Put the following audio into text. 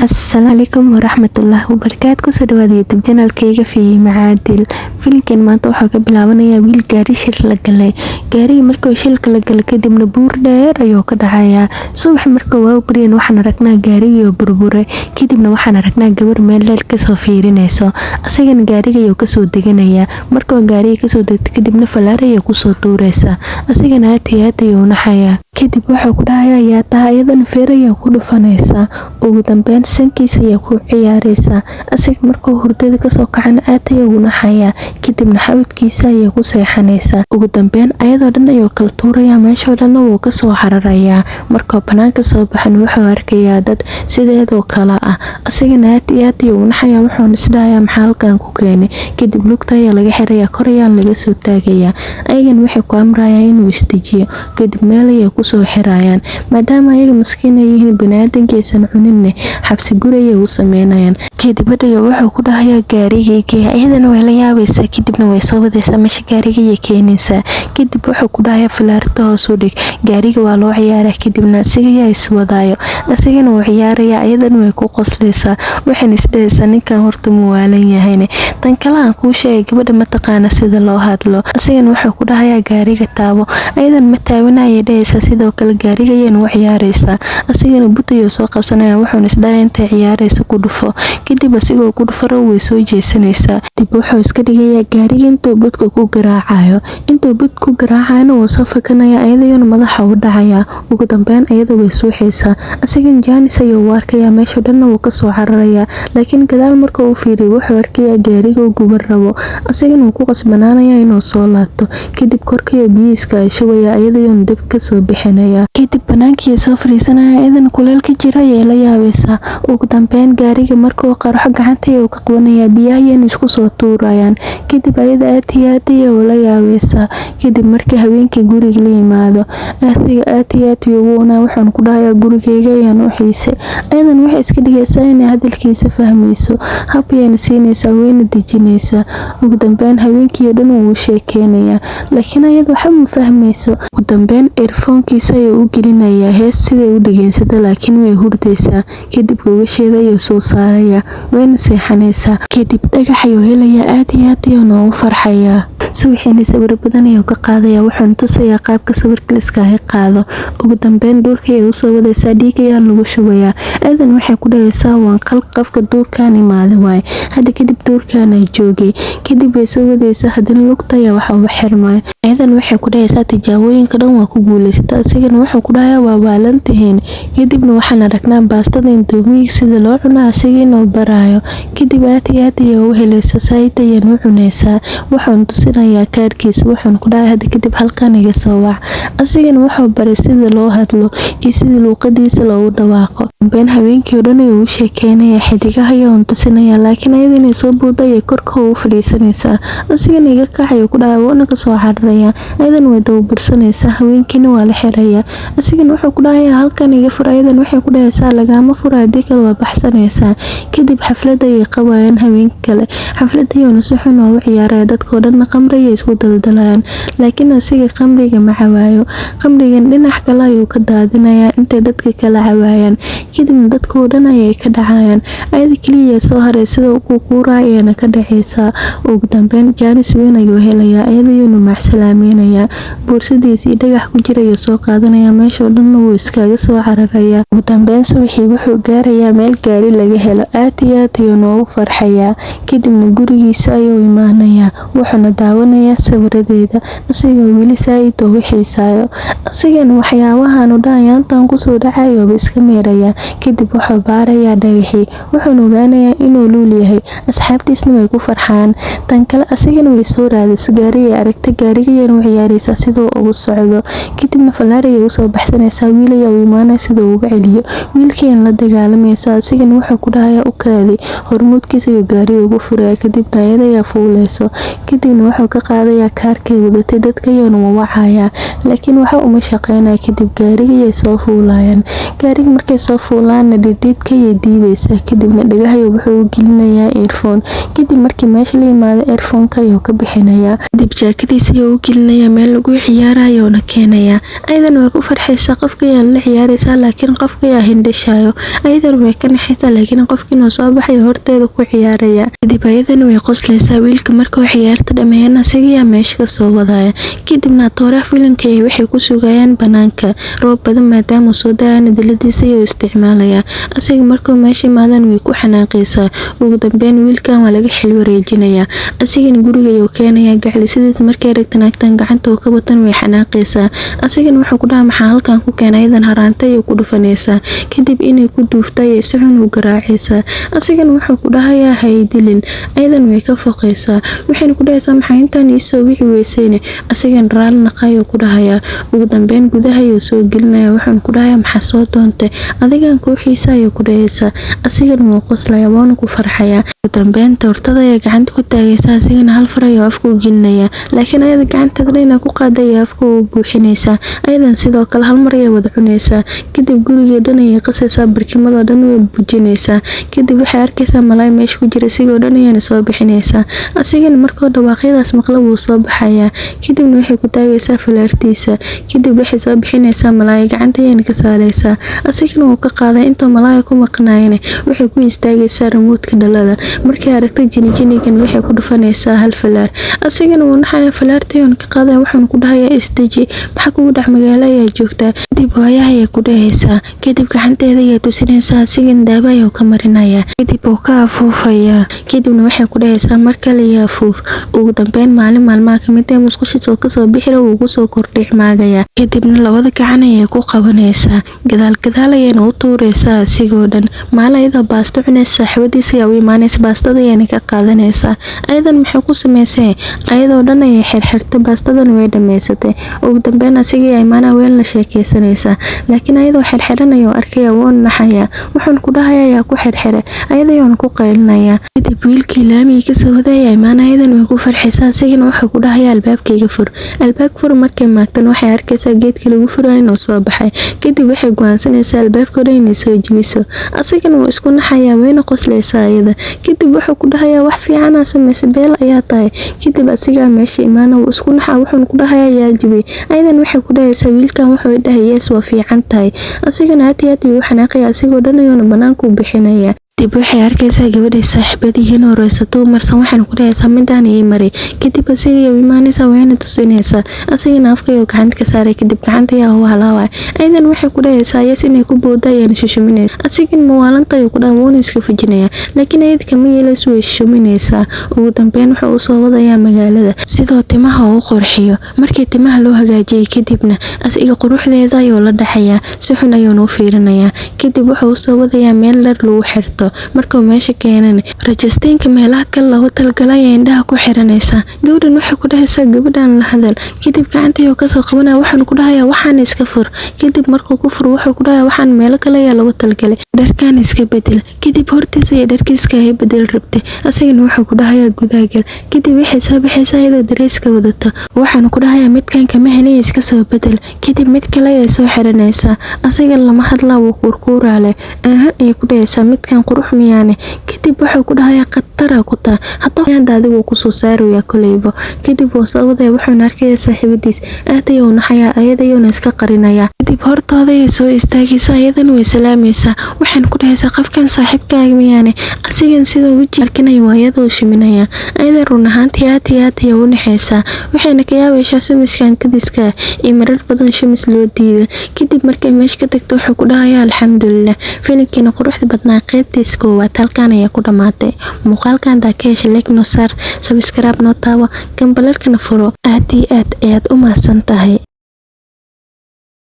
Asalaamu calaykum waraxmatullaahi wabarakaatu. Kusoo dhawaada YouTube channelkayga Fihima Caadil. Filimkan maanta waxaa ka bilaabanayaa wiil gaari shil la galay. Gaariga markuu shilka la galay kadibna buur dheer ayuu ka dhacayaa. Subax markuu waa bariyeen waxaan aragnaa gaarigii burburay. Kadibna waxaan aragnaa gabar meel leel ka soo fiirinayso. Asagana gaariga ayuu ka soo deganayaa. Markuu gaariga ka soo degto kadibna falaar ayuu ku soo tuuraysaa. Asagana aad ayuu naxayaa. Kadib wuxuu ku dhahayaa yaa tahay ayadan feer ayaa ku dhufanaysaa. Ugu dambeyn sankiisa ayaa ku ciyaaraysaa. Asiga markuu hurdada ka soo kacana aad ayuu naxayaa. Kadibna xabadkiisa ayaa ku seexanaysaa. Ugu dambeyn ayadoo dhan ayuu kala tuurayaa, meeshoo dhan wuu ka soo xararayaa. Markuu banaanka soo baxan wuxuu arkayaa dad sideedoo kale ah. Asigana aad ayuu naxayaa, wuxuuna isdhahayaa maxaa halkan ku keenay. Kadib lugta ayaa laga xirayaa, kor ayaa laga soo taagayaa. Ayagana waxay ku amrayaan inuu istajiyo. Kadib meel ayay ku soo xirayaan. Maadaama ayaga maskiin ay yihiin bini'aadamkaysan cuninne xabsi guri ayay u sameynayaan. Kadib wuxuu ku dhahayaa gaarigayga. Ayadana way la yaabaysaa, kadibna way soo wadaysaa meesha gaariga ayay keenaysaa. Kadib wuxuu ku dhahayaa falaarta hoos u dhig. Gaariga waa loo ciyaaraa, kadibna asiga ayaa iswadaayo. Asigana wuu ciyaarayaa, ayadana way ku qoslaysaa. Waxayna isdhahaysaa ninkan horta ma waalan yahayne. Tan kale aan kuu sheegay gabadha ma taqaana sida loo hadlo. Asigana wuxuu ku dhahayaa gaariga taabo. Ayadana ma taabanayay dhahaysaa, sidoo kale gaariga ayayna u ciyaaraysaa. Asigana but ayuu soo qabsanayaa, wuxuuna isdhahayaa intay ciyaarayso ku dhufo. Kadib asigoo ku dhufaro way soo jeesanaysaa. Dib wuxuu iska dhigayaa gaariga intuu budka ku garaacayo. Intuu bud ku garaacayna wuu soo fakanayaa, ayadana madaxa u dhacayaa. Ugu dambeyn ayada way suuxaysaa. Asigana jaanis ayuu u arkayaa, meeshoo dhan wuu ka soo xararayaa. Laakiin gadaal marka uu fiiriyo wuxuu arkayaa gaariga uu guban rabo. Asigana wuu ku qasbanaanayaa inuu soo laabto. Kadib korkii biyiska shubayaa, ayadana dib ka soo bixinayaa. Kadib banaankii soo fariisanaya, ayadana kuleel ka jira ayay la yaabaysaa. Ugu dambeyn gaariga markuu qarxo gacanta ayuu ka qabanayaa, biyaha isku soo tuurayaan. Kadib ayada aad ayuu la yaabaysaa. Kadib markii habeenkii guriga la yimaado, asiga aad ayuu uuna wuxuu ku dhahayaa gurigayga ayaan u xiisay. Ayadana waxay iska dhigaysaa inay hadalkiisa fahmayso. Hab ayayna siinaysaa, wayna dejinaysaa. Ugu dambeyn habeenkii oo dhan wuu sheekeynayaa, laakiin ayada waxba ma fahmayso. Ugu dambeyn earphone-kiisa ayuu u gelinayaa hees siday u dhageysata, laakiin way hurdaysaa. Kadib gogasheeda ayuu soo saarayaa, wayna seexanaysaa. Kadib dhagax ayuu helayaa, aad ayuu ugu farxayaa. Subaxiina sawir badan ayuu ka qaadayaa, wuxuuna tusayaa qaabka sawirka la iskaga qaado. Ugu dambeyn duurka ayay u soo wadaysaa, dhiig ayaa lagu shubayaa. Ayadana waxay ku dhahaysaa waan qofka duurkaan imaaday waaye. Hadda kadib duurkaan ay joogay. Kadib way soo wadaysaa, haddana lugta ayaa waxa u xirmay. Ayadana waxay ku dhahaysaa tijaabooyinka dhan waa ku guulaysatay. Asigana wuxuu ku dhahayaa waa waalantihiin. Kadibna waxaan aragnaa baastada indomiga sida loo cuno asigana uu barayo. Kadib aad ayuu u helaysaa, saayid ayayna u cunaysaa. Wuxuuna tusinayaa kaarkiisa, wuxuuna ku dhahayaa hadda kadib halkan iga soo wac. Asigana wuxuu baray sida loo hadlo iyo sida luuqadiisa loogu dhawaaqo. Dambeyn habeenkii oo dhan ayuu u sheekeynayaa, xidigaha ayuu tusinayaa, laakiin ayada inay soo buuda ayay korka ugu fadhiisanaysaa. Asigana iga kac ayuu ku dhahayaa, wuuna ka soo xararayaa. Ayadana way dababursanaysaa, habeenkiina waa la xirayaa. Asigana wuxuu ku dhahayaa halkan iga fur. Ayadana waxay ku dhahaysaa lagama furo, haddii kale waa baxsanaysaa. Kadib xaflad ayay qabayaan habeenka kale. Xaflad ayuuna si xun ugu ciyaaraya, dadkoo dhanna khamri ayay isku daldalayaan. Laakiin asiga khamriga ma cawaayo. Khamrigan dhinac kale ayuu ka daadinayaa intay dadka kala cawaayaan. Kadibna dadkoo dhan ayay ka dhacayaan. Ayada kaliya soo haray sida uu kuuraya ayayna ka dhacaysaa. Ugu dambeyn jaanis weyn ayuu helayaa, ayadana macsalaamaynayaa. Boorsadiisa iyo dhagax ku jira ayuu soo qaadanayaa, meeshoo dhanna wuu iskaga soo cararayaa. Ugu dambeyn subaxii wuxuu gaarayaa meel gaari laga helo, aad ayuu ugu farxayaa. Kadibna gurigiisa ayuu imaanayaa, wuxuuna daawanayaa sawiradeeda. Asigoo weli saayid u xiisaayo. Asigana waxyaabahan u dhahayaantan ku soo dhacayo iska meerayaa. Kadib wuxuu baarayaa dhagaxii, wuxuuna ogaanayaa inuu luul yahay. Asxaabtiisna way ku farxaan. Tan kale asigana way soo raadisay gaariga ay aragtay, gaariga ayayna u ciyaaraysaa sidoo ugu socdo. Kadibna falaar ayay u soo baxsanaysaa, wiil ayaa u imaanaya sida uu uga celiyo. Wiilkayna la dagaalamaysaa, asigana wuxuu ku dhahayaa u kaadi. Hormuudkiisa ayuu gaariga ugu furayaa, kadibna ayada ayaa fuulayso. Kadibna wuxuu ka qaadayaa kaarkay wadatay, dadka ayuuna wacayaa, laakiin waxa uma shaqeynaya. Kadib gaariga ayay soo fuulayaan. Gaariga markay soo fuulaanna dhidhiidhka ayay diidaysaa. Kadibna dhagaha wuxuu u gelinayaa earphone. Kadib markii meesha la yimaado earphone-ka ayuu ka bixinayaa. Kadib jaakadiisa ayuu u gelinayaa, meel lagu ciyaarayo ayuuna keenayaa. Ayadana way ku farxaysaa, qofka ayaan la ciyaaraysaa, laakiin qofka ayaa hindhishayo. Ayada yar way ka naxaysaa laakiin qofkii inuu soo baxay horteeda ku ciyaaraya. Kadib ayadana way qoslaysaa wiilka markuu ciyaarta dhameeyana asiga meesha ka soo wadaya. Kadibna tooraha filimka waxay ku sugayaan banaanka roob badan maadaama soo da'ayna diladiisa iyo isticmaalaya. Asiga markuu meesha imaadaan way ku xanaaqaysaa. Ugu dambeyn wiilkan waa laga xil wareejinaya. Asigana guriga ayuu keenaya gacalisidiisa markay aragtaan agtan gacanta ka watan way xanaaqaysaa. Asigana wuxuu ku dhahay maxaa halkan ku keenay idan haraantay ku dhufanaysaa. Kadib inay ku duuftay si xun u garaacaysaa. Asigana wuxuu ku dhahayaa hay dilin. Aydan way ka foqaysaa. Waxay ku dhahaysaa maxaa intaan isoo wixii weysayne. Asigana raal naqayo ku dhahayaa. Ugu dambeyn gudaha ayuu soo gelinaya wuxuu ku dhahayaa maxaa soo doontay. Adigan kooxiisa ayuu ku dhahaysaa. Asigana wuu qoslaya waana ku farxaya. Ugu dambeyn tortada ay gacanta ku taagaysaa asigana hal far ayuu afka u gelinaya. Laakiin ayada gacanteeda inay ku qaaday afka u buuxinaysaa. Aydan sidoo kale hal mar ay wada cunaysaa. Kadib guriga dhan ay qasaysaa barkimada dhan way bujinaysaa. Kadib waxay arkaysaa malaay meesha ku jira sigoo dhan ayay soo bixinaysaa. Asigana markuu dhawaaqyadaas maqla wuu soo baxaya. Kadibna waxay ku taagaysaa falaartiisa. Kadib waxay soo bixinaysaa malaay gacanta ayay ka saaraysaa. Asigana wuu ka qaaday inta malaay ku maqnaayeen waxay ku istaagaysaa remote-ka dhalada. Markay aragtay jinigan waxay ku dhufanaysaa hal falaar. Asigana wuu naxaya falaartii ka qaaday wuxuu ku dhahayaa isdaji maxaa kugu dhax magaalo ayaa joogtaa. Kadib hooyaha ayay ku dhahaysaa. Kadib gacanteeda ayay tusinaysaa asigana daawo ayuu ka marinaya. Kadib uu ka afuufaya. Kadibna waxay ku dhahaysaa markale yaa afuuf. Ugu dambeyn maalin maalmaha kamid ah musqushiisa ka soo bixira uu soo kordhix maagaya. Kadibna labada gacan ayay ku qabanaysaa. Gadaal ayayna u tuuraysaa asigoo dhan. Maalin ayada baasto cunaysa saaxiibadiisa ayaa u imaanaysa baastada ayayna ka qaadanaysaa. Ayadan maxay ku samaysay ayadoo dhan ayay xirxirtay baastadan way dhameysatay. Ugu dambeyn asiga ay imaanaa weel la sheekaysanaysaa. Laakiin ayadoo xirxiranayo arkaya wuu naxaya. Wuxuu ku dhahayaa yaa ku xirxiray. Ayadoo ku qaylinaya. Kadib wiilkii laamiga ka soo waday imaanaa ayadan way ku farxaysaa. Asigana wuxuu ku dhahayaa albaabkayga fur. Albaabka fur markay maagtan waxay arkaysaa geedka lagu furayo inuu soo baxay. Kadib waxay go'aansanaysaa albaabka dhan inay soo jibiso. Asigana wuu isku naxaya wayna qoslaysaa ayada. Kadib wuxuu ku dhahayaa wax fiican aad samaysay beel ayaa tahay. Kadib asiga meesha imaana wuu isku naxaa wuxuu ku dhahayaa yaa jibay. Ayadan waxay ku dhahaysaa wiilkan wuxuu dhahay yes waa fiican tahay. Asigana aad uu xanaaqay asigoo dhan ayuu banaanka u bixinaya. Kadib waxay arkaysaa gabadhay saaxiibadihiin oo reysato marsan waxaan ku dhahaysaa midaan ii maray. Kadib asiga iyo imaanaysaa wayna tusinaysaa. Asigana afka ayuu gacanta ka saaray kadib gacanta ayaa u halaaway. Aydan waxay ku dhahaysaa yes inay ku boodayaan shishuminaysa. Asigana mawaalanta ayuu ku dhahay wuuna iska fujinaya. Laakiin ayad kama yeelayso way shishuminaysaa. Ugu dambeyn wuxuu soo wadayaa magaalada sidoo timaha uu qurxiyo. Markii timaha loo hagaajiyay kadibna asiga quruxdeeda ayuu la dhaxayaa si xun ayuu u fiirinayaa. Kadib wuxuu soo wadayaa meel dhar lagu xirto. Markuu meesha keenan rajistaynka meelaha kale loogu talgalay indhaha ku xiranaysaa. Gabadhan waxay ku dhahaysaa gabadhan la hadal. Kadib gacanta ayuu ka soo qabanaya waxaan ku dhahayaa waxaan iska fur. Kadib markuu ku fur wuxuu ku dhahayaa waxaan meel kale ayaa loogu talgalay. Dharkaan iska bedel. Kadib hortiisa iyo dharkiiska ay bedel rabtay. Asigana wuxuu ku dhahayaa gudaagal. Kadib waxay soo baxaysaa iyadoo dareeska wadata. Waxaan ku dhahayaa midkan kama helay iska soo bedel. Kadib mid kale ay soo xiranaysaa. Asigana lama hadlaa wuu kurkuuraale. Ay ku dhahaysaa midkan qurux miyaane. Kadib wuxuu ku dhahayaa qatara ku taa hatta adigu ku soo saaraya kuleybo. Kadib wuu soo waday wuxuu arkay saaxiibadiis aad ayuu naxaya ayadayuna iska qarinaya. Kadib hortooda ay soo istaagaysaa ayadan way salaamaysaa. Waxaan ku dhahaysaa qofkan saaxiibkaaga miyaane. Asigana sidoo wajhi arkinay waayada uu shiminaya. Ayada run ahaantii aad u naxaysaa. Waxayna ka yaabaysaa sumiskan kadiska iyo marar badan shimis loo diiday. Kadib markay meesha ka tagto wuxuu ku dhahayaa alxamdulillah. Filimkina quruxda badnaa qaybtiisa koowaad halkaan ayaa ku dhamaatay. Muuqaalkan daa ka heshay like noo saar subscribe noo taawo gambalalkana furo. Aad iyo aad ayaad u mahadsantahay.